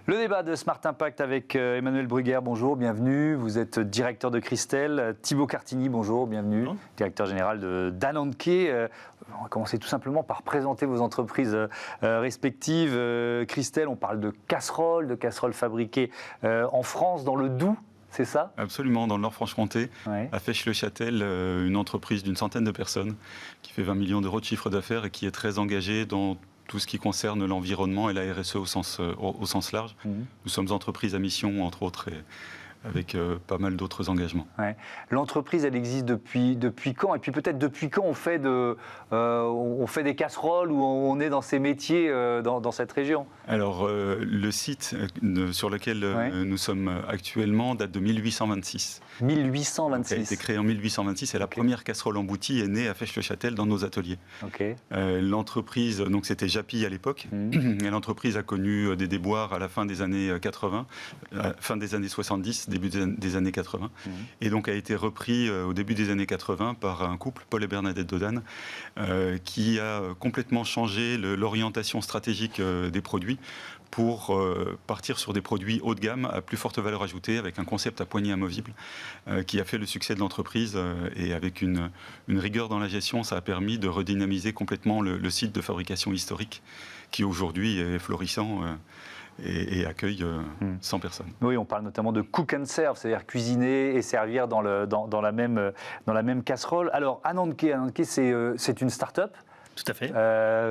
Le débat de Smart Impact avec Emmanuel Brugger, bonjour, bienvenue. Vous êtes directeur de Christelle. Thibaut Cartini, bonjour, bienvenue. Bonjour. Directeur général de Dananke. On va commencer tout simplement par présenter vos entreprises respectives. Christelle, on parle de casseroles fabriquées en France, dans le Doubs. C'est ça? Absolument, dans le Nord-Franche-Comté, Ouais. à Fèche-le-Châtel, une entreprise d'une centaine de personnes qui fait 20 millions d'euros de chiffre d'affaires et qui est très engagée dans tout ce qui concerne l'environnement et la RSE au sens large. Nous sommes entreprise à mission, entre autres, et avec pas mal d'autres engagements. Ouais. L'entreprise, elle existe depuis quand? Et puis peut-être depuis quand on fait des casseroles ou on est dans ces métiers dans cette région? Alors, le site sur lequel nous sommes actuellement date de 1826. 1826. Il a été créé en 1826 et la première casserole emboutie est née à Fèche-le-Châtel dans nos ateliers. Okay. L'entreprise, donc c'était Japy à l'époque, et l'entreprise a connu des déboires à la fin des années 80, fin des années 70, début des années 80, et donc a été repris au début des années 80 par un couple, Paul et Bernadette Dodane, qui a complètement changé l'orientation stratégique des produits pour partir sur des produits haut de gamme à plus forte valeur ajoutée, avec un concept à poignée amovible qui a fait le succès de l'entreprise, et avec une rigueur dans la gestion, ça a permis de redynamiser complètement le site de fabrication historique qui aujourd'hui est florissant et accueille 100 personnes. Oui, on parle notamment de cook and serve, c'est-à-dire cuisiner et servir dans la même casserole. Alors, Ananke, c'est une start-up. Tout à fait.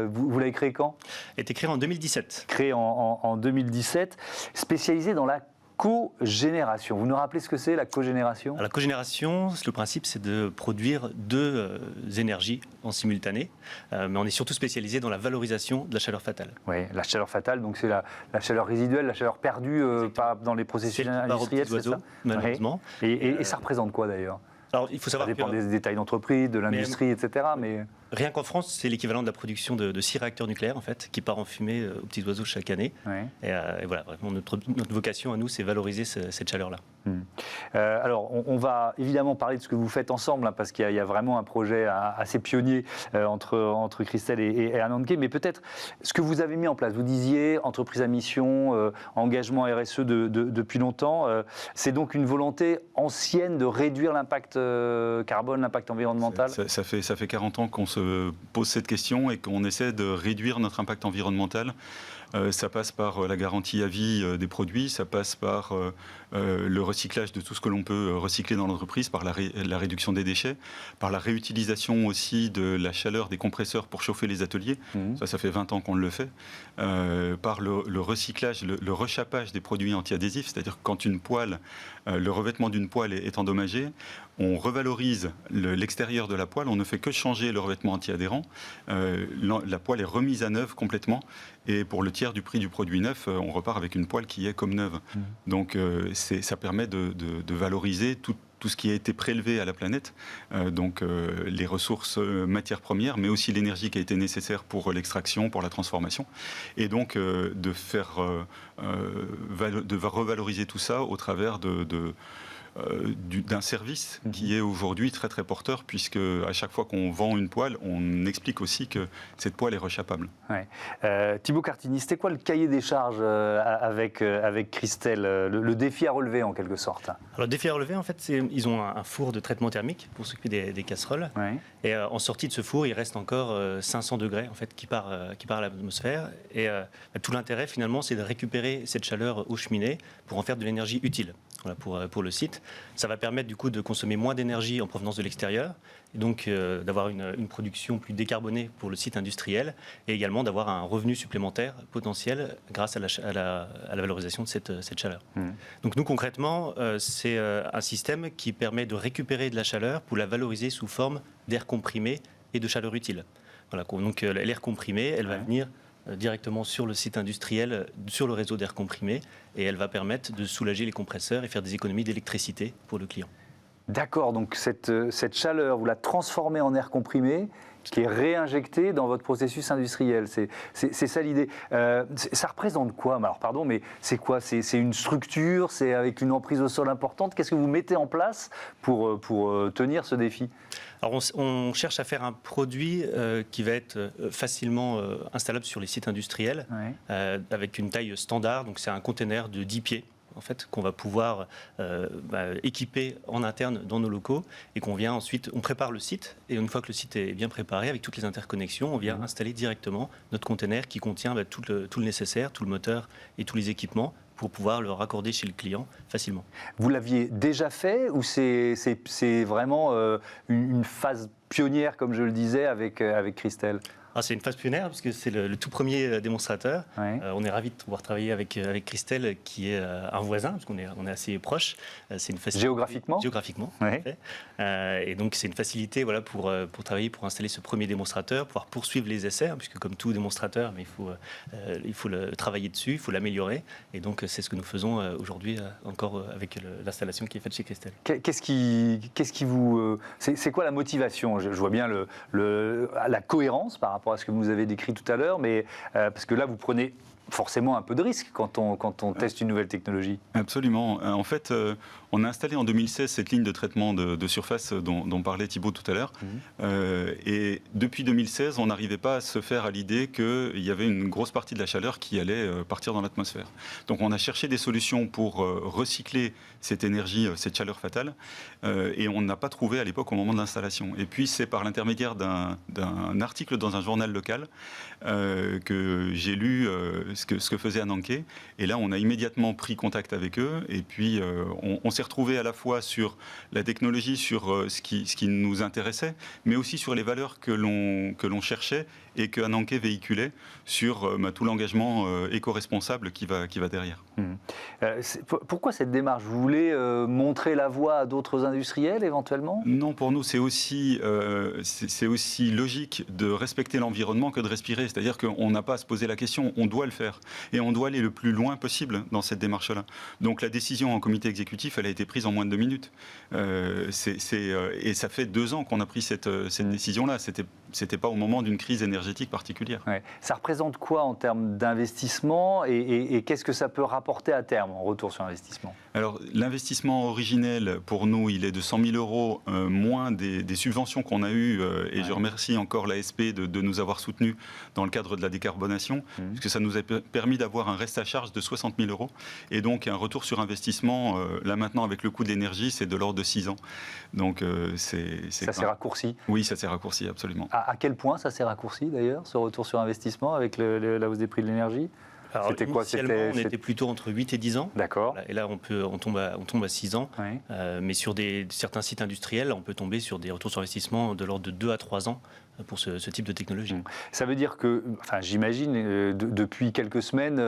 Vous l'avez créé quand? Elle a été créée en 2017. Créé en 2017, spécialisée dans la cogénération. Vous nous rappelez ce que c'est, la cogénération? Alors, la cogénération, le principe, c'est de produire deux énergies en simultané, mais on est surtout spécialisé dans la valorisation de la chaleur fatale. Oui, la chaleur fatale, donc c'est la chaleur résiduelle, la chaleur perdue dans les processus industriels, c'est ça? Malheureusement. Oui. Et ça représente quoi d'ailleurs? Alors, il faut savoir ça dépend que, des détails d'entreprise, de l'industrie, etc. Mais... Rien qu'en France, c'est l'équivalent de la production de 6 réacteurs nucléaires, en fait, qui part en fumée aux petits oiseaux chaque année. Ouais. Et voilà, vraiment, notre vocation à nous, c'est valoriser cette chaleur-là. Alors, on va évidemment parler de ce que vous faites ensemble, hein, parce qu'il y a vraiment un projet assez pionnier entre Christelle et Ananke, mais peut-être ce que vous avez mis en place. Vous disiez entreprise à mission, engagement RSE depuis longtemps. C'est donc une volonté ancienne de réduire l'impact carbone, l'impact environnemental? Ça fait 40 ans qu'on se pose cette question et qu'on essaie de réduire notre impact environnemental. Ça passe par la garantie à vie des produits, ça passe par le recyclage de tout ce que l'on peut recycler dans l'entreprise, par la réduction des déchets, par la réutilisation aussi de la chaleur des compresseurs pour chauffer les ateliers. Ça fait 20 ans qu'on le fait. Par le recyclage, le rechapage des produits anti-adhésifs, c'est-à-dire que quand une poêle, le revêtement d'une poêle est endommagé, on revalorise l'extérieur de la poêle, on ne fait que changer le revêtement anti-adhérent. La poêle est remise à neuf complètement, et pour le tiers du prix du produit neuf, on repart avec une poêle qui est comme neuve. Donc ça permet de valoriser tout ce qui a été prélevé à la planète, donc les ressources matières premières, mais aussi l'énergie qui a été nécessaire pour l'extraction, pour la transformation, et donc de revaloriser tout ça au travers d'un service qui est aujourd'hui très très porteur, puisque à chaque fois qu'on vend une poêle, on explique aussi que cette poêle est rechapable. Ouais. Thibaut Cartini, c'était quoi le cahier des charges avec Christelle, le défi à relever en quelque sorte? Alors, le défi à relever, en fait, ils ont un four de traitement thermique pour s'occuper des casseroles. Ouais. Et en sortie de ce four, il reste encore 500 degrés en fait, qui part à l'atmosphère. Et tout l'intérêt, finalement, c'est de récupérer cette chaleur aux cheminées pour en faire de l'énergie utile. Voilà, pour le site. Ça va permettre du coup de consommer moins d'énergie en provenance de l'extérieur, et donc d'avoir une production plus décarbonée pour le site industriel, et également d'avoir un revenu supplémentaire potentiel grâce à la valorisation de cette chaleur. Donc nous concrètement, c'est un système qui permet de récupérer de la chaleur pour la valoriser sous forme d'air comprimé et de chaleur utile. Voilà, donc l'air comprimé, elle va venir directement sur le site industriel, sur le réseau d'air comprimé, et elle va permettre de soulager les compresseurs et faire des économies d'électricité pour le client. D'accord, donc cette chaleur, vous la transformez en air comprimé qui est réinjecté dans votre processus industriel. C'est ça l'idée. Ça représente quoi? Alors pardon, mais c'est quoi? C'est une structure? C'est avec une emprise au sol importante? Qu'est-ce que vous mettez en place pour tenir ce défi? Alors on cherche à faire un produit qui va être facilement installable sur les sites industriels, avec une taille standard. Donc c'est un container de 10 pieds. En fait, qu'on va pouvoir équiper en interne dans nos locaux et qu'on vient ensuite, on prépare le site et une fois que le site est bien préparé avec toutes les interconnexions, on vient installer directement notre container qui contient tout le nécessaire, tout le moteur et tous les équipements pour pouvoir le raccorder chez le client facilement. Vous l'aviez déjà fait ou c'est vraiment une phase pionnière, comme je le disais, avec Christelle? C'est une phase pionnière parce que c'est le tout premier démonstrateur. On est ravis de pouvoir travailler avec Christelle qui est un voisin parce qu'on est assez proches. C'est une facilité, géographiquement. Et donc c'est une facilité pour travailler, pour installer ce premier démonstrateur, pouvoir poursuivre les essais puisque comme tout démonstrateur, mais il faut le travailler dessus, il faut l'améliorer. Et donc c'est ce que nous faisons aujourd'hui encore avec l'installation qui est faite chez Christelle. Qu'est-ce qui vous... c'est quoi la motivation? Je vois bien la cohérence par rapport à ce que vous avez décrit tout à l'heure, mais parce que là, vous prenez forcément un peu de risque quand on teste une nouvelle technologie. Absolument. En fait, on a installé en 2016 cette ligne de traitement de surface dont parlait Thibaut tout à l'heure. Et depuis 2016, on n'arrivait pas à se faire à l'idée qu'il y avait une grosse partie de la chaleur qui allait partir dans l'atmosphère. Donc on a cherché des solutions pour recycler cette énergie, cette chaleur fatale, et on n'a pas trouvé à l'époque au moment de l'installation. Et puis c'est par l'intermédiaire d'un article dans un journal local que j'ai lu ce que faisait Ananke. Et là, on a immédiatement pris contact avec eux, et puis on s'est retrouvé à la fois sur la technologie, sur ce qui nous intéressait, mais aussi sur les valeurs que l'on cherchait et que Ananke véhiculait sur tout l'engagement éco-responsable qui va derrière. Pourquoi cette démarche? Vous voulez montrer la voie à d'autres industriels éventuellement? Non, pour nous, c'est aussi logique de respecter l'environnement que de respirer. C'est-à-dire qu'on n'a pas à se poser la question, on doit le faire. Et on doit aller le plus loin possible dans cette démarche-là. Donc la décision en comité exécutif, elle a été prise en moins de 2 minutes. Et ça fait 2 ans qu'on a pris cette décision-là. C'était pas au moment d'une crise énergétique particulière. Ça représente quoi en termes d'investissement et qu'est-ce que ça peut rapporter à terme en retour sur investissement? Alors l'investissement originel, pour nous, il est de 100 000 euros moins des subventions qu'on a eues. Et je remercie encore l'ASP de nous avoir soutenus dans le cadre de la décarbonation, puisque ça nous a permis d'avoir un reste à charge de 60 000 euros. Et donc un retour sur investissement, là maintenant avec le coût de l'énergie, c'est de l'ordre de 6 ans. Donc ça s'est raccourci? Oui, ça s'est raccourci, absolument. À quel point ça s'est raccourci d'ailleurs, ce retour sur investissement avec la hausse des prix de l'énergie? C'était quoi? On était plutôt entre 8 et 10 ans. D'accord. Et là, on tombe à 6 ans. Mais sur certains sites industriels, on peut tomber sur des retours sur investissement de l'ordre de 2 à 3 ans pour ce type de technologie. Ça veut dire que, j'imagine, depuis quelques semaines,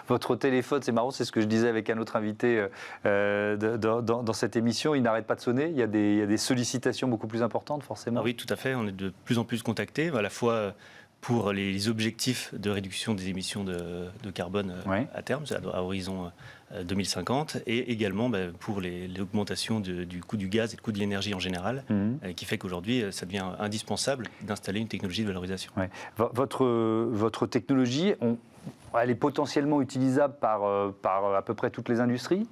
votre téléphone, c'est marrant, c'est ce que je disais avec un autre invité dans cette émission, il n'arrête pas de sonner, il y a des sollicitations beaucoup plus importantes, forcément. Oui, tout à fait, on est de plus en plus contactés, à la fois pour les objectifs de réduction des émissions de carbone à terme, à horizon 2050, et également pour l'augmentation du coût du gaz et du coût de l'énergie en général, qui fait qu'aujourd'hui, ça devient indispensable d'installer une technologie de valorisation. Votre technologie, elle est potentiellement utilisable par à peu près toutes les industries?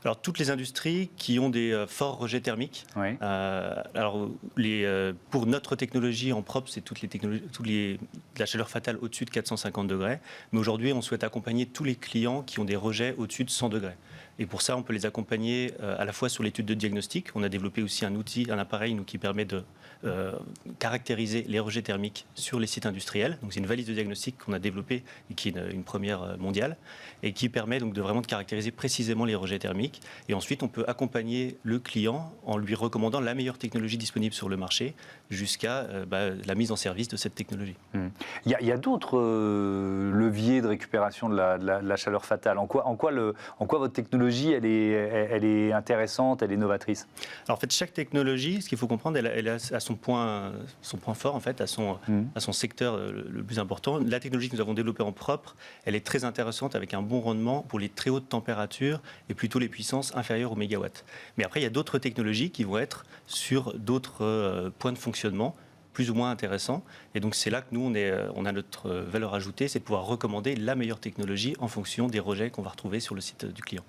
Alors, toutes les industries qui ont des forts rejets thermiques. Pour notre technologie en propre, c'est la chaleur fatale au-dessus de 450 degrés. Mais aujourd'hui, on souhaite accompagner tous les clients qui ont des rejets au-dessus de 100 degrés. Et pour ça, on peut les accompagner à la fois sur l'étude de diagnostic. On a développé aussi un appareil qui permet de caractériser les rejets thermiques sur les sites industriels. Donc c'est une valise de diagnostic qu'on a développée et qui est une première mondiale et qui permet donc de vraiment caractériser précisément les rejets thermiques. Et ensuite, on peut accompagner le client en lui recommandant la meilleure technologie disponible sur le marché jusqu'à la mise en service de cette technologie. Il y a d'autres leviers de récupération de la chaleur fatale. En quoi votre technologie technologie, elle est intéressante, elle est novatrice? Alors en fait, chaque technologie, ce qu'il faut comprendre, elle a son point fort, en fait, à son secteur le plus important. La technologie que nous avons développée en propre, elle est très intéressante avec un bon rendement pour les très hautes températures et plutôt les puissances inférieures au mégawatt. Mais après, il y a d'autres technologies qui vont être sur d'autres points de fonctionnement plus ou moins intéressants. Et donc c'est là que nous, on a notre valeur ajoutée, c'est de pouvoir recommander la meilleure technologie en fonction des rejets qu'on va retrouver sur le site du client.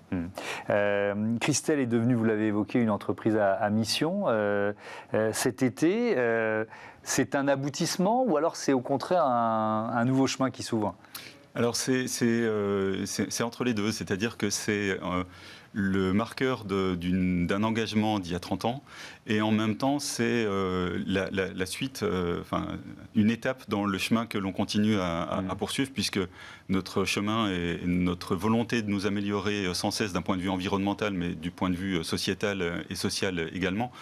Christelle est devenue, vous l'avez évoqué, une entreprise à mission cet été. C'est un aboutissement ou alors c'est au contraire un nouveau chemin qui s'ouvre? Alors c'est entre les deux, c'est-à-dire que c'est le marqueur d'un engagement d'il y a 30 ans et en même temps c'est la suite, une étape dans le chemin que l'on continue à poursuivre, puisque notre chemin et notre volonté de nous améliorer sans cesse d'un point de vue environnemental mais du point de vue sociétal et social également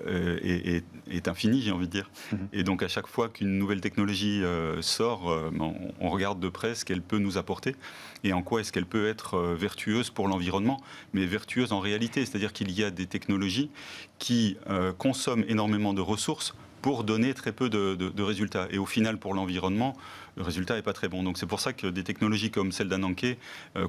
est infini, j'ai envie de dire. Et donc à chaque fois qu'une nouvelle technologie sort, on regarde de près ce qu'elle peut nous apporter et en quoi est-ce qu'elle peut être vertueuse pour l'environnement, mais vertueuse en réalité. C'est-à-dire qu'il y a des technologies qui consomment énormément de ressources pour donner très peu de résultats. Et au final, pour l'environnement, le résultat n'est pas très bon. Donc c'est pour ça que des technologies comme celle d'Ananke,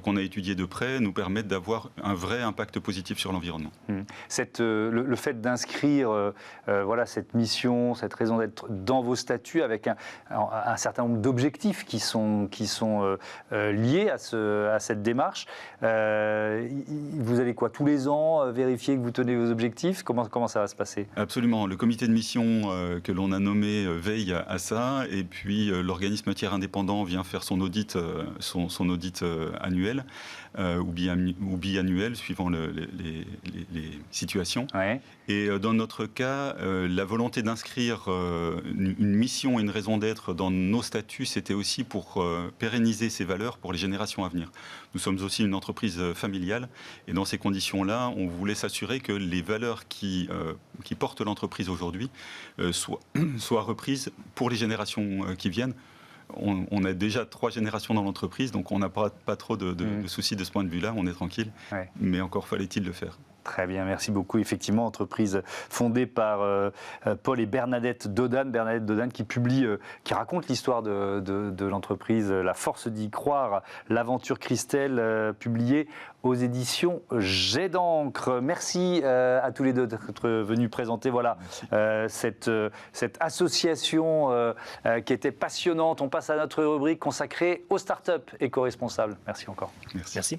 qu'on a étudiées de près, nous permettent d'avoir un vrai impact positif sur l'environnement. Le fait d'inscrire voilà, cette mission, cette raison d'être dans vos statuts avec un certain nombre d'objectifs qui sont liés à cette démarche, vous allez quoi, tous les ans vérifier que vous tenez vos objectifs? Comment ça va se passer? Absolument. Le comité de mission que l'on a nommé veille à ça, et puis l'organisme tiers indépendant vient faire son audit, son audit annuel ou biannuel, suivant les situations. Ouais. Et dans notre cas, la volonté d'inscrire une mission et une raison d'être dans nos statuts, c'était aussi pour pérenniser ces valeurs pour les générations à venir. Nous sommes aussi une entreprise familiale, et dans ces conditions-là, on voulait s'assurer que les valeurs qui portent l'entreprise aujourd'hui soient reprises pour les générations qui viennent. On a déjà 3 générations dans l'entreprise, donc on n'a pas trop de soucis de ce point de vue-là, on est tranquille, mais encore fallait-il le faire. Très bien, merci beaucoup. Effectivement, entreprise fondée par Paul et Bernadette Dodane. Bernadette Dodane qui raconte l'histoire de l'entreprise La Force d'y croire, l'aventure Christelle, publiée aux éditions Jet d'encre. Merci à tous les deux d'être venus présenter cette association qui était passionnante. On passe à notre rubrique consacrée aux startups éco-responsables. Merci encore. Merci.